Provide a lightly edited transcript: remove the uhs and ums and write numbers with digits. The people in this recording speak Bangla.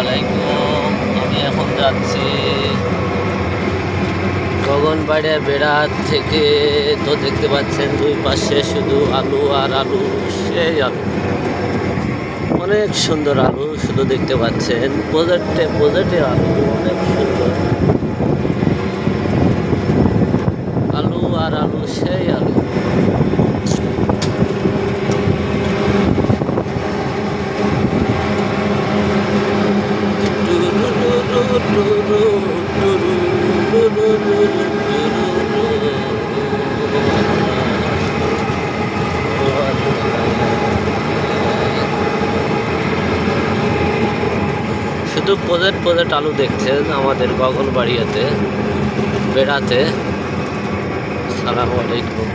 আলাইকুম। আমি এখন যাচ্ছি গগনবাড়িয়া বেড়া থেকে। তো দেখতে পাচ্ছেন দুই পাশে শুধু আলু আর আলু, সেই আলু, অনেক সুন্দর আলু শুধু দেখতে পাচ্ছেন। প্রজেক্টে আলু অনেক সুন্দর, আলু আর আলু, সেই আলু। শুধু প্রজেক্ট আলু দেখছেন আমাদের গগনবাড়িয়াতে বেড়াতে। আসসালামু আলাইকুম।